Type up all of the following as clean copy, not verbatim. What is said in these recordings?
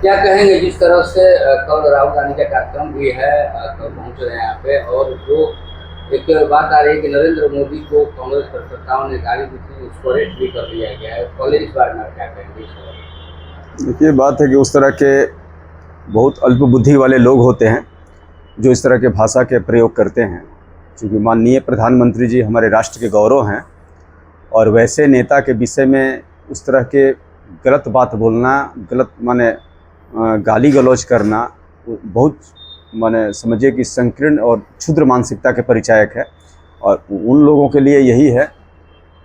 क्या कहेंगे जिस तरह से कल राहुल गांधी का कार्यक्रम भी है, कल पहुंच रहे हैं यहाँ पे, और जो एक बात आ रही है कि नरेंद्र मोदी को कांग्रेस कार्यकर्ताओं ने गाली दी थी, उसको अरेस्ट भी कर लिया गया है। कॉलेज इस बारे में क्या कहेंगे इस बारे? देखिए, बात है कि उस तरह के बहुत अल्प बुद्धि वाले लोग होते हैं जो इस तरह के भाषा के प्रयोग करते हैं। क्योंकि माननीय प्रधानमंत्री जी हमारे राष्ट्र के गौरव हैं, और वैसे नेता के विषय में उस तरह के गलत बात बोलना, गलत माने गाली गलौज करना बहुत माने समझिए कि संकीर्ण और क्षुद्र मानसिकता के परिचायक है। और उन लोगों के लिए यही है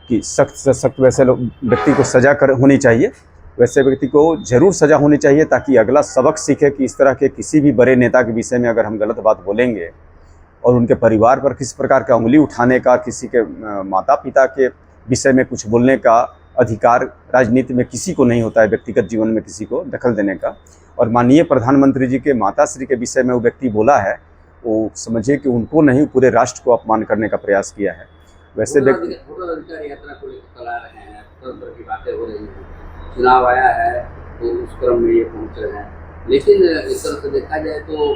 कि सख्त से सख्त वैसे व्यक्ति को सज़ा होनी चाहिए, वैसे व्यक्ति को ज़रूर सज़ा होनी चाहिए, ताकि अगला सबक सीखे कि इस तरह के किसी भी बड़े नेता के विषय में अगर हम गलत बात बोलेंगे और उनके परिवार पर किसी प्रकार का उंगली उठाने का, किसी के माता पिता के विषय में कुछ बोलने का अधिकार राजनीति में किसी को नहीं होता है, व्यक्तिगत जीवन में किसी को दखल देने का। और माननीय प्रधानमंत्री जी के माताश्री के विषय में वो व्यक्ति बोला है, वो समझिए कि उनको नहीं, पूरे राष्ट्र को अपमान करने का प्रयास किया है। वैसे व्यक्ति यात्रा को लेकर कल आ रहे हैं, तरह की बातें हो रही हैं, चुनाव आया है तो उस क्रम में ये पहुँच रहे हैं। लेकिन इस तरह से देखा जाए तो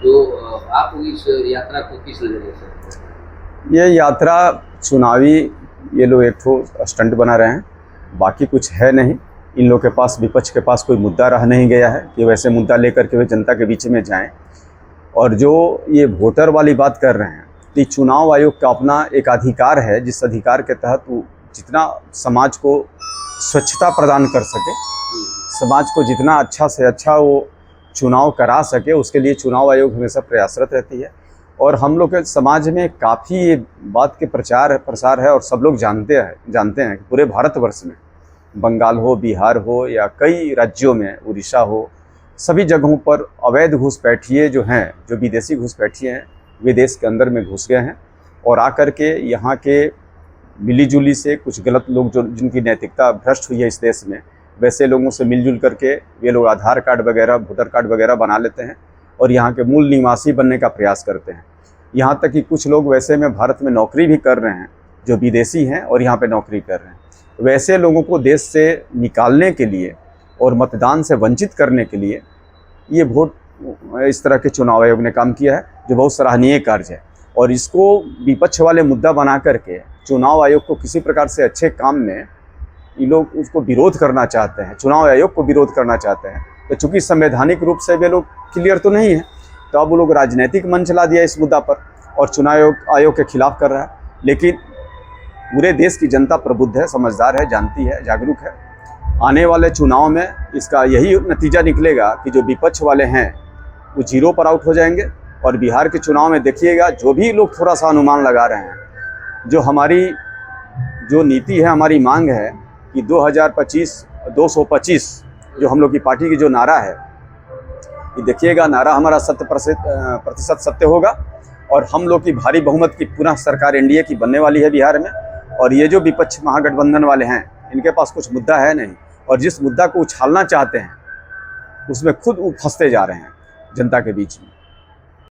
जो आप इस यात्रा को किस नजरिए से? ये यात्रा चुनावी, ये लोग एक ठो स्टंट बना रहे हैं, बाकी कुछ है नहीं। इन लोग के पास, विपक्ष के पास कोई मुद्दा रह नहीं गया है कि वैसे मुद्दा लेकर के वे जनता के बीच में जाएं। और जो ये वोटर वाली बात कर रहे हैं, तो चुनाव आयोग का अपना एक अधिकार है, जिस अधिकार के तहत वो जितना समाज को स्वच्छता प्रदान कर सके, समाज को जितना अच्छा से अच्छा वो चुनाव करा सके, उसके लिए चुनाव आयोग हमेशा प्रयासरत रहती है। और हम लोग के समाज में काफ़ी ये बात के प्रसार है, और सब लोग जानते हैं कि पूरे भारतवर्ष में, बंगाल हो, बिहार हो, या कई राज्यों में, उड़ीसा हो, सभी जगहों पर अवैध घुसपैठिए जो हैं, जो विदेशी घुसपैठिए हैं, वे देश के अंदर में घुस गए हैं। और आकर के यहाँ के मिलीजुली से कुछ गलत लोग, जो जिनकी नैतिकता भ्रष्ट हुई है इस देश में, वैसे लोगों से मिलजुल करके वे लोग आधार कार्ड वगैरह, वोटर कार्ड वगैरह बना लेते हैं और यहाँ के मूल निवासी बनने का प्रयास करते हैं। यहाँ तक कि कुछ लोग वैसे में भारत में नौकरी भी कर रहे हैं, जो विदेशी हैं और यहाँ पे नौकरी कर रहे हैं। वैसे लोगों को देश से निकालने के लिए और मतदान से वंचित करने के लिए ये इस तरह के चुनाव आयोग ने काम किया है, जो बहुत सराहनीय कार्य है। और इसको विपक्ष वाले मुद्दा बना करके चुनाव आयोग को किसी प्रकार से अच्छे काम में ये लोग उसको विरोध करना चाहते हैं, चुनाव आयोग को विरोध करना चाहते हैं। तो चूँकि संवैधानिक रूप से वे लोग क्लियर तो नहीं है, तो अब वो लोग राजनीतिक मंच ला दिया इस मुद्दा पर और चुनाव आयोग के खिलाफ कर रहा है। लेकिन पूरे देश की जनता प्रबुद्ध है, समझदार है, जानती है, जागरूक है। आने वाले चुनाव में इसका यही नतीजा निकलेगा कि जो विपक्ष वाले हैं वो जीरो पर आउट हो जाएंगे। और बिहार के चुनाव में देखिएगा, जो भी लोग थोड़ा सा अनुमान लगा रहे हैं, जो हमारी जो नीति है, हमारी मांग है कि 2025 225 जो हम लोग की पार्टी की जो नारा है, ये देखिएगा, नारा हमारा 100% सत्य होगा और हम लोग की भारी बहुमत की पुनः सरकार एनडीए की बनने वाली है बिहार में। और ये जो विपक्ष महागठबंधन वाले हैं, इनके पास कुछ मुद्दा है नहीं, और जिस मुद्दा को उछालना चाहते हैं उसमें खुद वो फंसते जा रहे हैं जनता के बीच में।